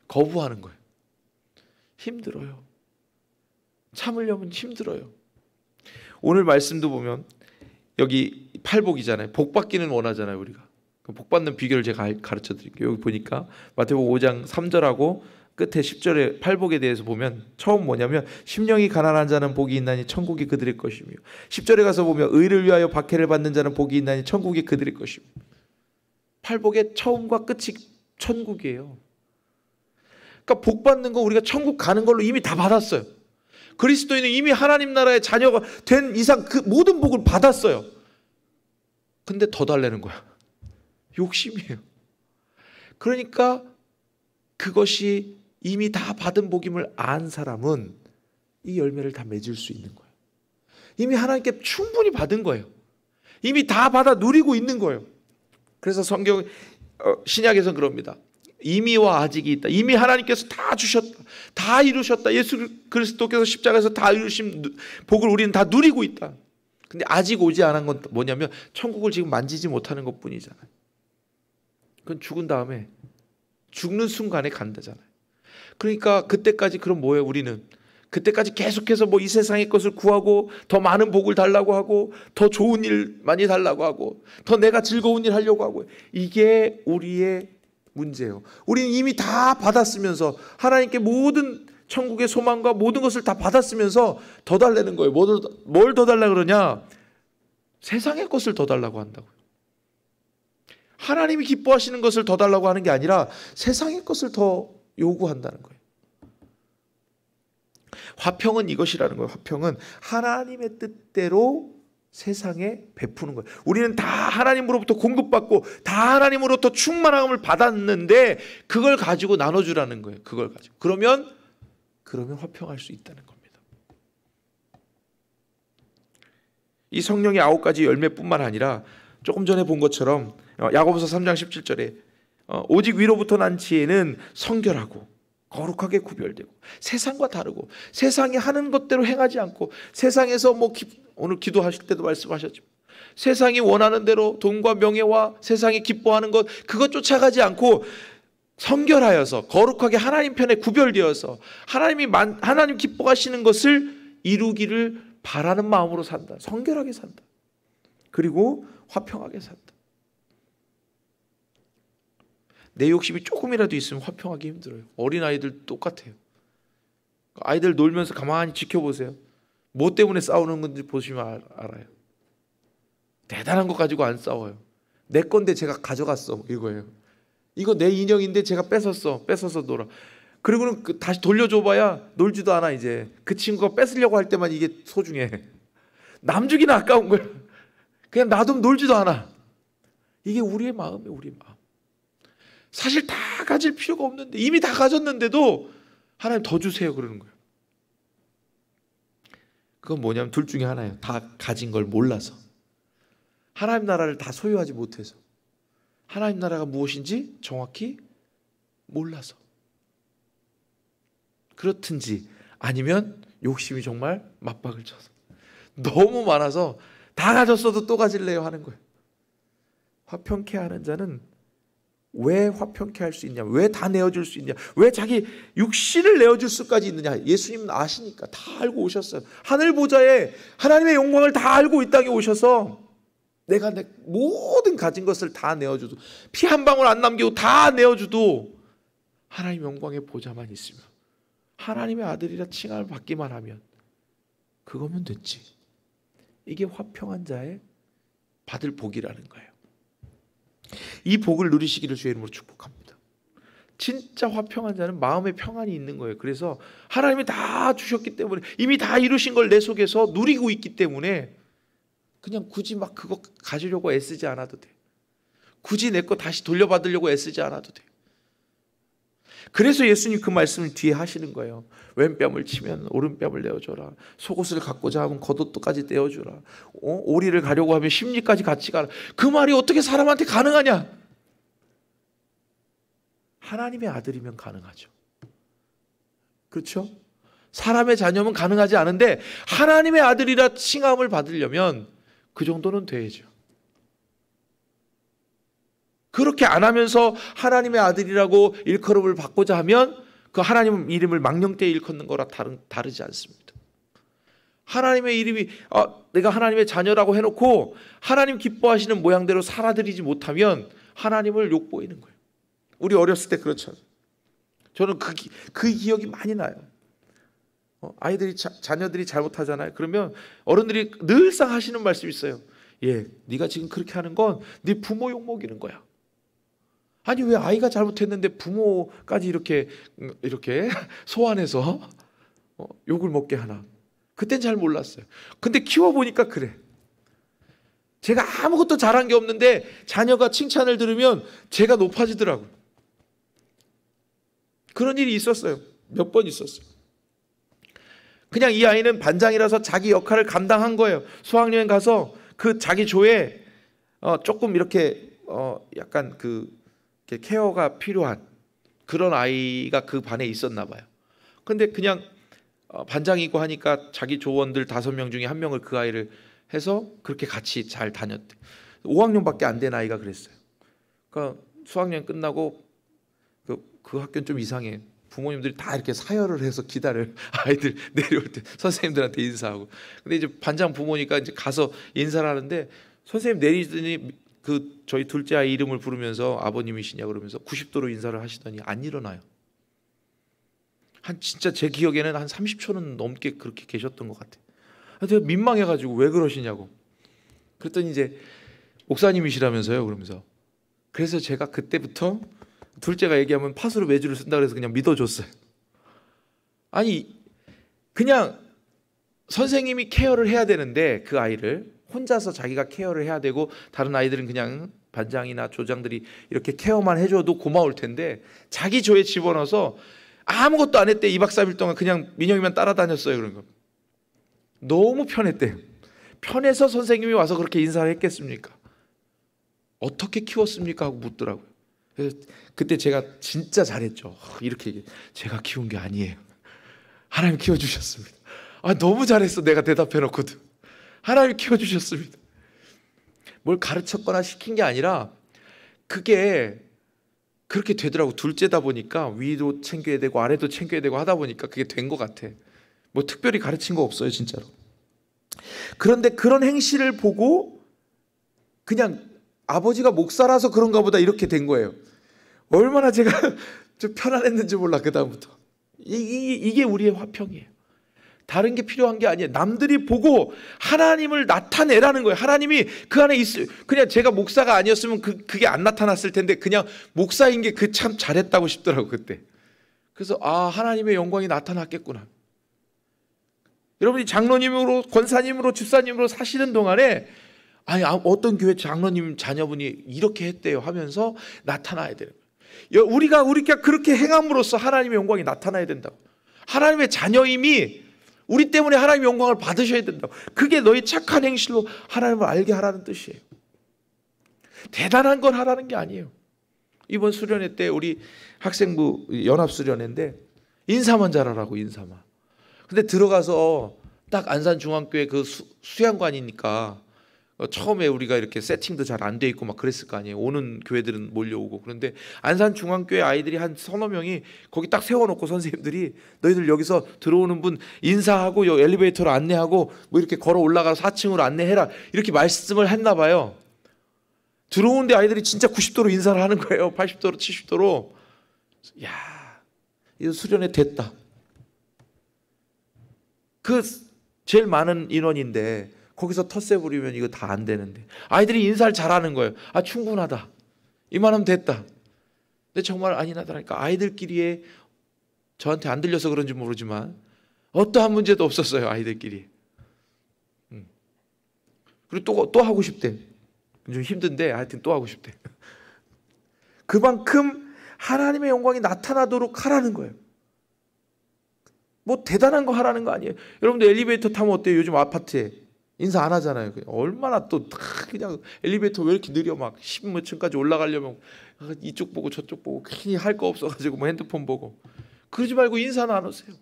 거부하는 거예요. 힘들어요. 참으려면 힘들어요. 오늘 말씀도 보면 여기 팔복이잖아요. 복 받기는 원하잖아요, 우리가. 복 받는 비결을 제가 가르쳐 드릴게요. 여기 보니까 마태복음 5장 3절하고 끝에 10절에 팔복에 대해서 보면 처음 뭐냐면 심령이 가난한 자는 복이 있나니 천국이 그들의 것이며, 10절에 가서 보면 의를 위하여 박해를 받는 자는 복이 있나니 천국이 그들의 것이며. 팔복의 처음과 끝이 천국이에요. 그러니까 복 받는 거, 우리가 천국 가는 걸로 이미 다 받았어요. 그리스도인은 이미 하나님 나라의 자녀가 된 이상 그 모든 복을 받았어요. 근데 더 달라는 거야. 욕심이에요. 그러니까 그것이 이미 다 받은 복임을 안 사람은 이 열매를 다 맺을 수 있는 거예요. 이미 하나님께 충분히 받은 거예요. 이미 다 받아 누리고 있는 거예요. 그래서 성경 신약에서는 그럽니다. 이미와 아직이 있다. 이미 하나님께서 다 주셨다. 다 이루셨다. 예수 그리스도께서 십자가에서 다 이루신 복을 우리는 다 누리고 있다. 근데 아직 오지 않은 건 뭐냐면 천국을 지금 만지지 못하는 것뿐이잖아요. 그건 죽은 다음에 죽는 순간에 간다잖아요. 그러니까 그때까지 그럼 뭐예요? 우리는 그때까지 계속해서 뭐 이 세상의 것을 구하고 더 많은 복을 달라고 하고 더 좋은 일 많이 달라고 하고 더 내가 즐거운 일 하려고 하고, 이게 우리의 문제예요. 우리는 이미 다 받았으면서 하나님께 모든 천국의 소망과 모든 것을 다 받았으면서 더 달라는 거예요. 뭘 더 달라 그러냐? 세상의 것을 더 달라고 한다고요. 하나님이 기뻐하시는 것을 더 달라고 하는 게 아니라 세상의 것을 더 요구한다는 거예요. 화평은 이것이라는 거예요. 화평은 하나님의 뜻대로 세상에 베푸는 거예요. 우리는 다 하나님으로부터 공급받고 다 하나님으로부터 충만함을 받았는데 그걸 가지고 나눠주라는 거예요. 그걸 가지고. 그러면 화평할 수 있다는 겁니다. 이 성령의 9가지 열매뿐만 아니라 조금 전에 본 것처럼 야고보서 3장 17절에 오직 위로부터 난 지혜는 성결하고 거룩하게 구별되고 세상과 다르고 세상이 하는 것대로 행하지 않고 세상에서 오늘 기도하실 때도 말씀하셨죠. 세상이 원하는 대로 돈과 명예와 세상이 기뻐하는 것 그것 쫓아가지 않고 성결하여서 거룩하게 하나님 편에 구별되어서 하나님 기뻐하시는 것을 이루기를 바라는 마음으로 산다. 성결하게 산다. 그리고 화평하게 산다. 내 욕심이 조금이라도 있으면 화평하기 힘들어요. 어린아이들 똑같아요. 아이들 놀면서 가만히 지켜보세요. 뭐 때문에 싸우는 건지 보시면 알아요. 대단한 것 가지고 안 싸워요. 내 건데 제가 가져갔어 이거예요. 이거 내 인형인데 제가 뺏어서 놀아. 그리고는 다시 돌려줘봐야 놀지도 않아. 이제 그 친구가 뺏으려고 할 때만 이게 소중해. 남 주기는 아까운 거야. 그냥 놔두면 놀지도 않아. 이게 우리의 마음이에요. 우리의 마음. 사실 다 가질 필요가 없는데 이미 다 가졌는데도 하나님 더 주세요 그러는 거예요. 그건 뭐냐면 둘 중에 하나예요. 다 가진 걸 몰라서. 하나님 나라를 다 소유하지 못해서. 하나님 나라가 무엇인지 정확히 몰라서. 그렇든지 아니면 욕심이 정말 맞박을 쳐서 너무 많아서 다 가졌어도 또 가질래요 하는 거예요. 화평케 하는 자는 왜 화평케 할 수 있냐? 왜 다 내어줄 수 있냐? 왜 자기 육신을 내어줄 수까지 있느냐? 예수님은 아시니까 다 알고 오셨어요. 하늘 보좌에 하나님의 영광을 다 알고 이 땅에 오셔서 내가 내 모든 가진 것을 다 내어줘도 피 한 방울 안 남기고 다 내어줘도 하나님 영광의 보좌만 있으면 하나님의 아들이라 칭함을 받기만 하면 그거면 됐지. 이게 화평한 자의 받을 복이라는 거예요. 이 복을 누리시기를 주의 이름으로 축복합니다. 진짜 화평한 자는 마음의 평안이 있는 거예요. 그래서 하나님이 다 주셨기 때문에 이미 다 이루신 걸 내 속에서 누리고 있기 때문에 그냥 굳이 막 그거 가지려고 애쓰지 않아도 돼. 굳이 내 거 다시 돌려받으려고 애쓰지 않아도 돼. 그래서 예수님 그 말씀을 뒤에 하시는 거예요. 왼뺨을 치면 오른뺨을 내어줘라. 속옷을 갖고자 하면 겉옷까지 떼어주라. 오리를 가려고 하면 심리까지 같이 가라. 그 말이 어떻게 사람한테 가능하냐? 하나님의 아들이면 가능하죠. 그렇죠? 사람의 자녀면 가능하지 않은데 하나님의 아들이라 칭함을 받으려면 그 정도는 돼야죠. 그렇게 안 하면서 하나님의 아들이라고 일컬음을 받고자 하면 그 하나님 이름을 망령되이 일컫는 거라 다르지 않습니다. 하나님의 이름이 내가 하나님의 자녀라고 해놓고 하나님 기뻐하시는 모양대로 살아들이지 못하면 하나님을 욕보이는 거예요. 우리 어렸을 때 그렇잖아요. 저는 그 기억이 많이 나요. 아이들이 자녀들이 잘못하잖아요. 그러면 어른들이 늘상 하시는 말씀이 있어요. 네가 지금 그렇게 하는 건 네 부모 욕먹이는 거야. 아니 왜 아이가 잘못했는데 부모까지 이렇게 소환해서 욕을 먹게 하나. 그땐 잘 몰랐어요. 근데 키워보니까 그래. 제가 아무것도 잘한 게 없는데 자녀가 칭찬을 들으면 제가 높아지더라고요. 그런 일이 있었어요. 몇 번 있었어요. 그냥 이 아이는 반장이라서 자기 역할을 감당한 거예요. 수학여행 가서 그 자기 조에 조금 이렇게 약간 이렇게 케어가 필요한 그런 아이가 그 반에 있었나 봐요. 근데 그냥 반장이고 하니까 자기 조원들 5명 중에 1명을 그 아이를 해서 그렇게 같이 잘 다녔대. 5학년밖에 안 된 아이가 그랬어요. 그러니까 수학여행 끝나고 그 학교는 좀 이상해. 부모님들이 다 이렇게 사열을 해서 기다려요. 아이들 내려올 때 선생님들한테 인사하고. 근데 이제 반장 부모니까 이제 가서 인사를 하는데 선생님 내리더니 저희 둘째 아이 이름을 부르면서 아버님이시냐 그러면서 90도로 인사를 하시더니 안 일어나요. 진짜 제 기억에는 한 30초는 넘게 그렇게 계셨던 것 같아요. 제가 민망해가지고 왜 그러시냐고. 그랬더니 이제 목사님이시라면서요. 그러면서 그래서 제가 그때부터 둘째가 얘기하면 파수로 매주를 쓴다 그래서 그냥 믿어줬어요. 아니 그냥 선생님이 케어를 해야 되는데 그 아이를 혼자서 자기가 케어를 해야 되고 다른 아이들은 그냥 반장이나 조장들이 이렇게 케어만 해줘도 고마울 텐데 자기 조에 집어넣어서 아무것도 안 했대. 2박 3일 동안 그냥 민영이만 따라다녔어요. 그런 거. 너무 편했대요. 편해서 선생님이 와서 그렇게 인사를 했겠습니까? 어떻게 키웠습니까? 하고 묻더라고요. 그래서 그때 제가 진짜 잘했죠. 이렇게 얘기해. 제가 키운 게 아니에요. 하나님 키워주셨습니다. 너무 잘했어. 내가 대답해놓거든. 하나님 키워주셨습니다. 뭘 가르쳤거나 시킨 게 아니라 그게 그렇게 되더라고. 둘째다 보니까 위도 챙겨야 되고 아래도 챙겨야 되고 하다 보니까 그게 된 것 같아. 뭐 특별히 가르친 거 없어요, 진짜로. 그런데 그런 행실을 보고 그냥 아버지가 목사라서 그런가 보다 이렇게 된 거예요. 얼마나 제가 좀 편안했는지 몰라. 그 다음부터 이게 우리의 화평이에요. 다른 게 필요한 게 아니에요. 남들이 보고 하나님을 나타내라는 거예요. 하나님이 그 안에 있어요. 그냥 제가 목사가 아니었으면 그게 안 나타났을 텐데 그냥 목사인 게 참 잘했다고 싶더라고 그때. 그래서 하나님의 영광이 나타났겠구나. 여러분이 장로님으로 권사님으로 집사님으로 사시는 동안에 어떤 교회 장로님 자녀분이 이렇게 했대요 하면서 나타나야 돼요. 우리가 그렇게 행함으로써 하나님의 영광이 나타나야 된다고. 하나님의 자녀임이 우리 때문에 하나님의 영광을 받으셔야 된다고. 그게 너희 착한 행실로 하나님을 알게 하라는 뜻이에요. 대단한 건 하라는 게 아니에요. 이번 수련회 때 우리 학생부 연합수련회인데 인사만 잘하라고. 인사만. 근데 들어가서 딱 안산중앙교회 그 수양관이니까 처음에 우리가 이렇게 세팅도 잘 안 돼 있고 막 그랬을 거 아니에요. 오는 교회들은 몰려오고. 그런데 안산중앙교회 아이들이 한 3~4명이 거기 딱 세워놓고 선생님들이 너희들 여기서 들어오는 분 인사하고 엘리베이터로 안내하고 뭐 이렇게 걸어 올라가서 4층으로 안내해라 이렇게 말씀을 했나 봐요. 들어오는데 아이들이 진짜 90도로 인사를 하는 거예요. 80도로 70도로. 야, 이거 수련회 됐다. 그 제일 많은 인원인데 거기서 텃세 부리면 이거 다 안 되는데 아이들이 인사를 잘하는 거예요. 충분하다. 이만하면 됐다. 근데 정말 아니나다라니까 아이들끼리에 저한테 안 들려서 그런지 모르지만 어떠한 문제도 없었어요. 아이들끼리. 그리고 또 하고 싶대. 좀 힘든데 하여튼 또 하고 싶대. 그만큼 하나님의 영광이 나타나도록 하라는 거예요. 뭐 대단한 거 하라는 거 아니에요. 여러분들 엘리베이터 타면 어때요? 요즘 아파트에 인사 안 하잖아요. 얼마나 또 그냥 엘리베이터 왜 이렇게 느려. 막 10몇 층까지 올라가려면 이쪽 보고 저쪽 보고 괜히 할 거 없어가지고 뭐 핸드폰 보고. 그러지 말고 인사 나누세요.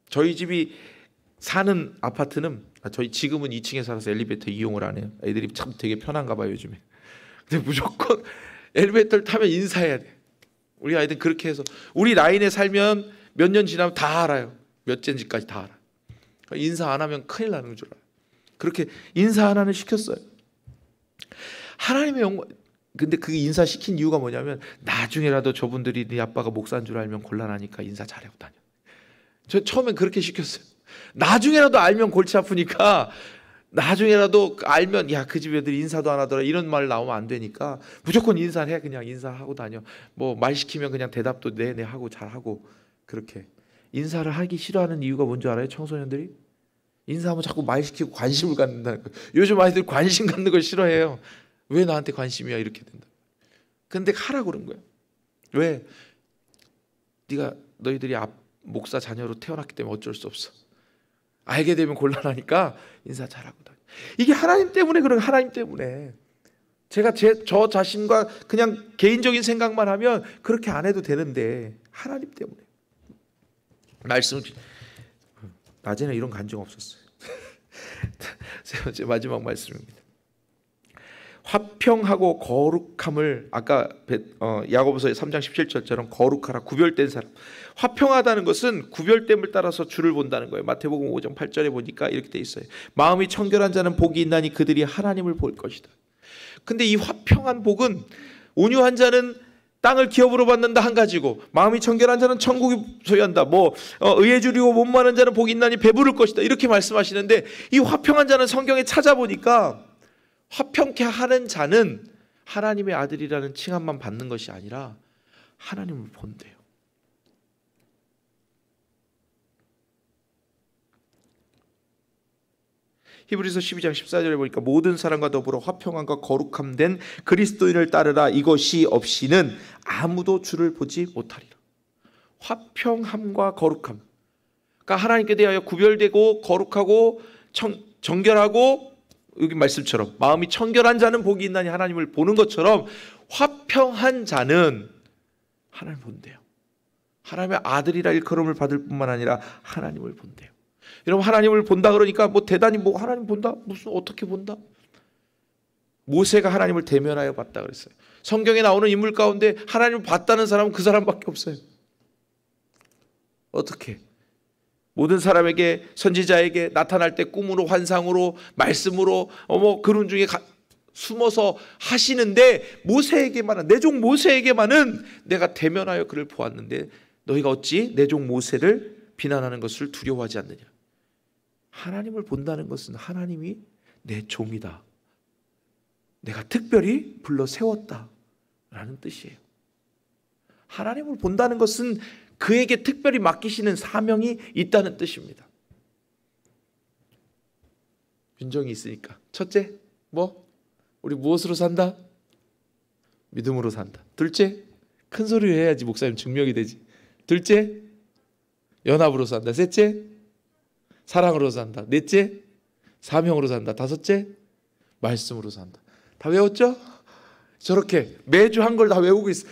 저희 집이 사는 아파트는 저희 지금은 2층에 살아서 엘리베이터 이용을 안 해요. 애들이 참 되게 편한가 봐요 요즘에. 근데 무조건 엘리베이터를 타면 인사해야 돼. 우리 아이들은 그렇게 해서 우리 라인에 살면 몇 년 지나면 다 알아요. 몇 째인지까지 다 알아. 인사 안 하면 큰일 나는 줄 알아요. 그렇게 인사 하나는 시켰어요. 하나님의 영광. 근데 그 인사 시킨 이유가 뭐냐면 나중에라도 저분들이 네 아빠가 목사인 줄 알면 곤란하니까 인사 잘하고 다녀. 저 처음엔 그렇게 시켰어요. 나중에라도 알면 골치 아프니까 나중에라도 알면 야, 그 집 애들 인사도 안 하더라 이런 말 나오면 안 되니까 무조건 인사를 해. 그냥 인사하고 다녀. 뭐 말 시키면 그냥 대답도 네네 하고 잘하고. 그렇게 인사를 하기 싫어하는 이유가 뭔지 알아요? 청소년들이 인사하면 자꾸 말 시키고 관심을 갖는다는 거예요. 요즘 아이들 관심 갖는 걸 싫어해요. 왜 나한테 관심이야? 이렇게 된다. 근데 하라고 그런 거예요. 왜? 너희들이 목사 자녀로 태어났기 때문에 어쩔 수 없어. 알게 되면 곤란하니까 인사 잘하고 다녀. 이게 하나님 때문에 그런, 하나님 때문에. 제가 저 자신과 그냥 개인적인 생각만 하면 그렇게 안 해도 되는데 하나님 때문에. 말씀, 낮에는 이런 감정 없었어요. 세 번째 마지막 말씀입니다. 화평하고 거룩함을 아까 야고보서 3장 17절처럼 거룩하라, 구별된 사람. 화평하다는 것은 구별됨을 따라서 주를 본다는 거예요. 마태복음 5장 8절에 보니까 이렇게 돼 있어요. 마음이 청결한 자는 복이 있나니 그들이 하나님을 볼 것이다. 근데 이 화평한 복은 온유한 자는 땅을 기업으로 받는다 한 가지고, 마음이 청결한 자는 천국이 소유한다. 의에 주리고 못 마는 자는 복이 있나니 배부를 것이다. 이렇게 말씀하시는데, 이 화평한 자는 성경에 찾아보니까 화평케 하는 자는 하나님의 아들이라는 칭함만 받는 것이 아니라 하나님을 본대요. 히브리서 12장 14절에 보니까 모든 사람과 더불어 화평함과 거룩함된 그리스도인을 따르라. 이것이 없이는 아무도 주를 보지 못하리라. 화평함과 거룩함, 그러니까 하나님께 대하여 구별되고 거룩하고 정결하고, 여기 말씀처럼 마음이 청결한 자는 복이 있나니 하나님을 보는 것처럼 화평한 자는 하나님을 본대요. 하나님의 아들이라 일컬음을 받을 뿐만 아니라 하나님을 본대요. 여러분, 하나님을 본다 그러니까 대단히 하나님 본다? 무슨 어떻게 본다? 모세가 하나님을 대면하여 봤다 그랬어요. 성경에 나오는 인물 가운데 하나님을 봤다는 사람은 그 사람밖에 없어요. 어떻게? 모든 사람에게, 선지자에게 나타날 때 꿈으로, 환상으로, 말씀으로 그런 중에 숨어서 하시는데, 모세에게만은, 내 종 모세에게만은 내가 대면하여 그를 보았는데 너희가 어찌 내 종 모세를 비난하는 것을 두려워하지 않느냐. 하나님을 본다는 것은 하나님이 내 종이다, 내가 특별히 불러 세웠다 라는 뜻이에요. 하나님을 본다는 것은 그에게 특별히 맡기시는 사명이 있다는 뜻입니다. 윤정이 있으니까. 첫째, 우리 무엇으로 산다? 믿음으로 산다. 둘째, 큰 소리로 해야지 목사님 증명이 되지. 둘째, 연합으로 산다. 셋째, 사랑으로 산다. 넷째, 사명으로 산다. 다섯째, 말씀으로 산다. 다 외웠죠? 저렇게 매주 한 걸 다 외우고 있어요.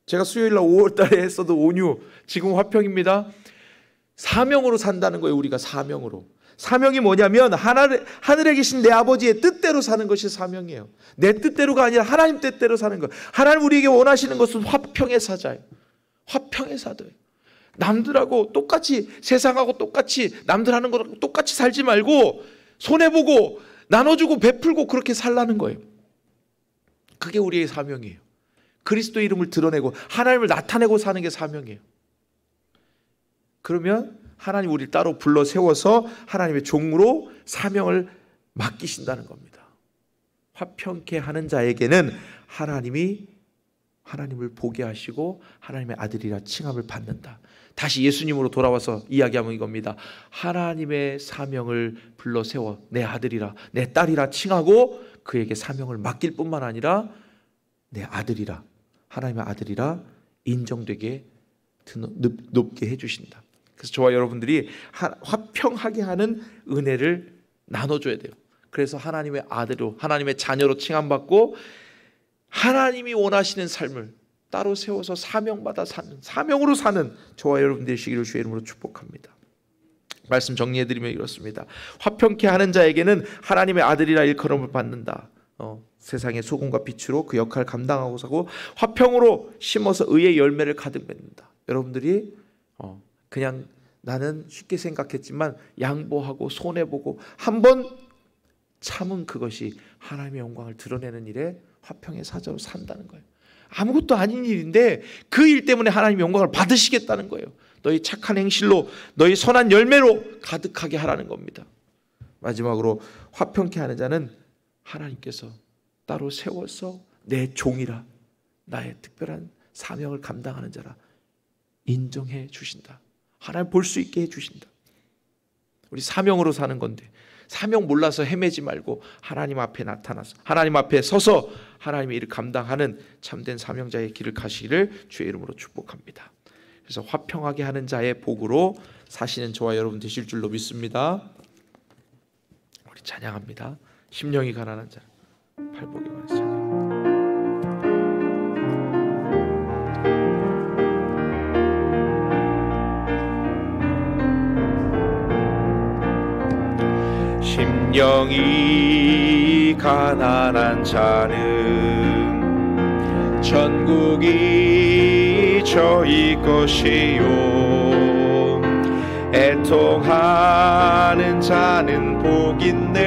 제가 수요일날 5월달에 했어도 온유, 지금 화평입니다. 사명으로 산다는 거예요. 우리가 사명으로. 사명이 뭐냐면 하늘에 계신 내 아버지의 뜻대로 사는 것이 사명이에요. 내 뜻대로가 아니라 하나님 뜻대로 사는 거. 하나님 우리에게 원하시는 것은 화평의 사자예요. 화평의 사도예요. 남들하고 똑같이, 세상하고 똑같이, 남들 하는 거랑 똑같이 살지 말고 손해보고 나눠주고 베풀고 그렇게 살라는 거예요. 그게 우리의 사명이에요. 그리스도 이름을 드러내고 하나님을 나타내고 사는 게 사명이에요. 그러면 하나님 우리를 따로 불러 세워서 하나님의 종으로 사명을 맡기신다는 겁니다. 화평케 하는 자에게는 하나님을 보게 하시고 하나님의 아들이라 칭함을 받는다. 다시 예수님으로 돌아와서 이야기하면 이겁니다. 하나님의 사명을 불러 세워 내 아들이라, 내 딸이라 칭하고 그에게 사명을 맡길 뿐만 아니라 내 아들이라, 하나님의 아들이라 인정되게 높게 해주신다. 그래서 저와 여러분들이 화평하게 하는 은혜를 나눠줘야 돼요. 그래서 하나님의 아들로, 하나님의 자녀로 칭함받고 하나님이 원하시는 삶을 따로 세워서 사명받아 사는, 사명으로 사는 저와 여러분 되시기를 주의 이름으로 축복합니다. 말씀 정리해드리면 이렇습니다. 화평케 하는 자에게는 하나님의 아들이라 일컬음을 받는다. 세상의 소금과 빛으로 그 역할을 감당하고 사고 화평으로 심어서 의의 열매를 가득 맺는다. 여러분들이 그냥 나는 쉽게 생각했지만 양보하고 손해보고 한번 참은 그것이 하나님의 영광을 드러내는 일에 화평의 사자로 산다는 거예요. 아무것도 아닌 일인데 그 일 때문에 하나님의 영광을 받으시겠다는 거예요. 너희 착한 행실로, 너희 선한 열매로 가득하게 하라는 겁니다. 마지막으로 화평케 하는 자는 하나님께서 따로 세워서 내 종이라, 나의 특별한 사명을 감당하는 자라 인정해 주신다. 하나님 볼 수 있게 해 주신다. 우리 사명으로 사는 건데 사명 몰라서 헤매지 말고 하나님 앞에 나타나서 하나님 앞에 서서 하나님의 일을 감당하는 참된 사명자의 길을 가시기를 주의 이름으로 축복합니다. 그래서 화평하게 하는 자의 복으로 사시는 저와 여러분 되실 줄로 믿습니다. 우리 찬양합니다. 심령이 가난한 자 팔복에 관해서 찬양. 심령이 가난한 자는 천국이 저희 것이요 애통하는 자는 복인데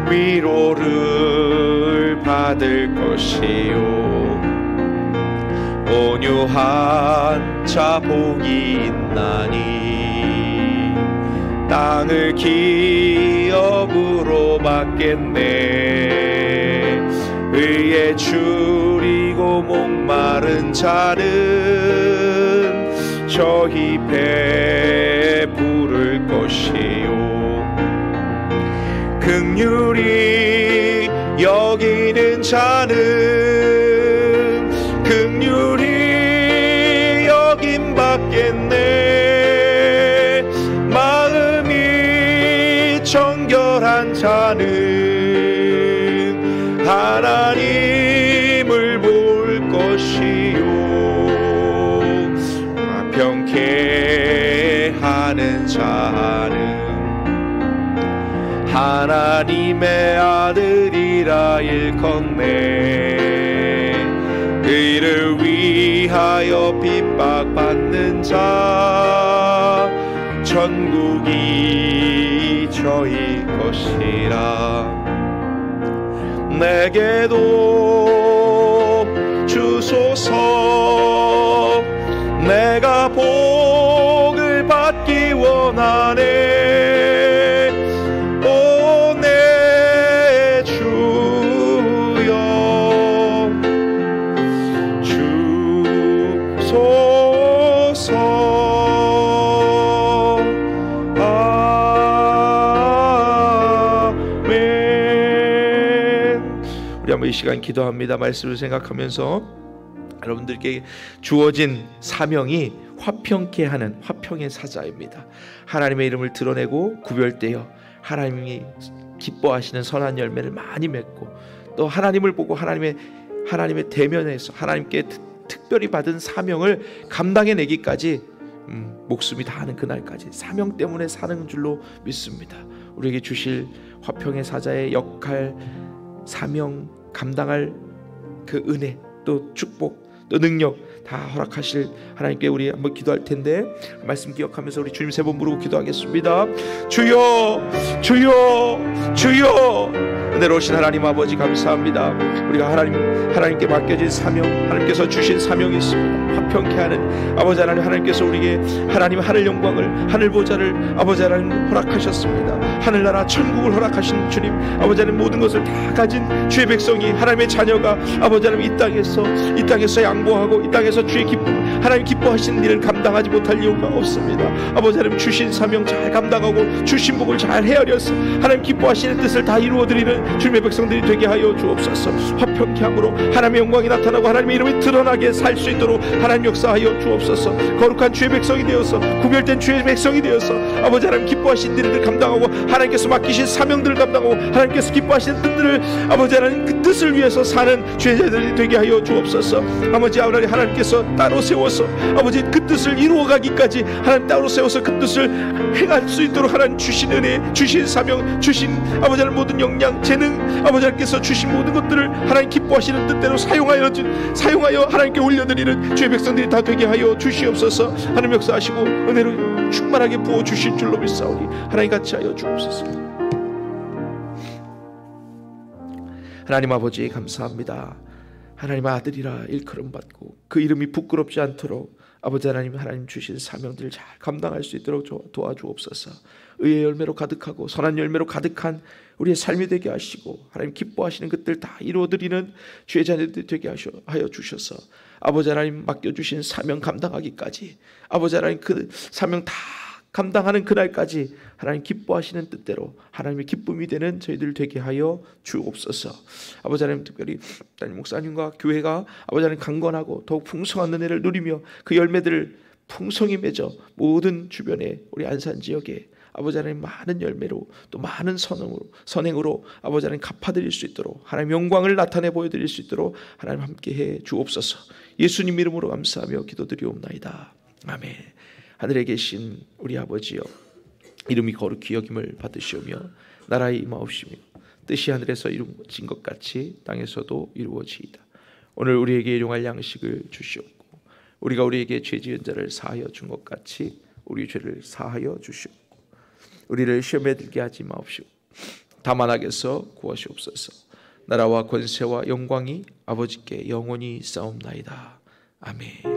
위로를 받을 것이요 온유한 자 복이 있나니 땅을 기업으로 받겠네. 의에 줄이고 목마른 자는 저희 배부를 것이요 긍휼히 여기는 자는 긍휼히 여김 받겠네. 정결한 자는 하나님을 볼 것이요 화평케 하는 자는 하나님의 아들이라 일컫네. 의를 위하여 핍박받는 자 천국이 저희 것이라. 내게도 주소서. 내가 복을 받기 원하네. 오 내 주여 주소서. 이 시간 기도합니다. 말씀을 생각하면서 여러분들께 주어진 사명이 화평케 하는 화평의 사자입니다. 하나님의 이름을 드러내고 구별되어 하나님이 기뻐하시는 선한 열매를 많이 맺고 또 하나님을 보고 하나님의 대면에서 하나님께 특별히 받은 사명을 감당해내기까지 목숨이 다하는 그날까지 사명 때문에 사는 줄로 믿습니다. 우리에게 주실 화평의 사자의 역할, 사명 감당할 그 은혜 또 축복 또 능력 다 허락하실 하나님께 우리 한번 기도할 텐데 말씀 기억하면서 우리 주님 세 번 부르고 기도하겠습니다. 주여 주여 주여. 은혜로우신 하나님 아버지 감사합니다. 우리가 하나님께 맡겨진 사명, 하나님께서 주신 사명이 있습니다. 화평케 하는 아버지 하나님, 하나님께서 우리에게 하나님 하늘 영광을, 하늘 보좌를 아버지 하나님 허락하셨습니다. 하늘나라 천국을 허락하신 주님, 아버지 하나님 모든 것을 다 가진 주의 백성이, 하나님의 자녀가 아버지 하나님 이 땅에서 양보하고 이 땅에서 주의 기쁨, 하나님 기뻐하시는 일을 감당하지 못할 이유가 없습니다. 아버지 하나님 주신 사명 잘 감당하고 주신 복을 잘 헤아려서 하나님 기뻐하시는 뜻을 다 이루어드리는 주님의 백성들이 되게 하여 주옵소서. 화평케 함으로 하나님의 영광이 나타나고 하나님의 이름이 드러나게 살 수 있도록 하나님 역사하여 주옵소서. 거룩한 주의 백성이 되어서, 구별된 주의 백성이 되어서 아버지 하나님 기뻐하시는 일을 감당하고 하나님께서 맡기신 사명들을 감당하고 하나님께서 기뻐하시는 뜻들을 아버지 하나님 그 뜻을 위해서 사는 주의 자들이 되게 하여 주옵소서. 아버지 하나님께서 따로 세워서 아버지 그 뜻을 이루어가기까지 하나님 따로 세워서 그 뜻을 행할 수 있도록 하나님 주신 은혜, 주신 사명, 주신 아버지 하나님 모든 역량, 재능, 아버지 하나님께서 주신 모든 것들을 하나님 기뻐하시는 뜻대로 사용하여 하나님께 올려드리는 주의 백성들이 다 되게 하여 주시옵소서. 하나님 역사하시고 은혜로 충만하게 부어주실 줄로 믿사오니 하나님 같이 하여 주옵소서. 하나님 아버지 감사합니다. 하나님 아들이라 일컬음받고 그 이름이 부끄럽지 않도록 아버지 하나님 주신 사명들을 잘 감당할 수 있도록 도와주옵소서. 의의 열매로 가득하고 선한 열매로 가득한 우리의 삶이 되게 하시고 하나님 기뻐하시는 것들 다 이루어드리는 주의 자녀들 되게 하여 주셔서 아버지 하나님 맡겨주신 사명 감당하기까지 아버지 하나님 그 사명 다 감당하는 그날까지 하나님 기뻐하시는 뜻대로 하나님의 기쁨이 되는 저희들 되게 하여 주옵소서. 아버지 하나님, 특별히 담임 목사님과 교회가 아버지 하나님 강건하고 더욱 풍성한 은혜를 누리며 그 열매들을 풍성히 맺어 모든 주변에 우리 안산 지역에 아버지 하나님 많은 열매로 또 많은 선행으로 아버지 하나님 갚아드릴 수 있도록 하나님 영광을 나타내 보여드릴 수 있도록 하나님 함께해 주옵소서. 예수님 이름으로 감사하며 기도드리옵나이다. 아멘. 하늘에 계신 우리 아버지여, 이름이 거룩히 여김을 받으시오며 나라의 임하옵시며 뜻이 하늘에서 이루어진 것 같이 땅에서도 이루어지이다. 오늘 우리에게 일용할 양식을 주시옵고 우리가 우리에게 죄 지은 자를 사하여 준 것 같이 우리 죄를 사하여 주시옵고 우리를 시험에 들게 하지 마옵시고 다만 악에서 구하시옵소서. 나라와 권세와 영광이 아버지께 영원히 있사옵나이다. 아멘.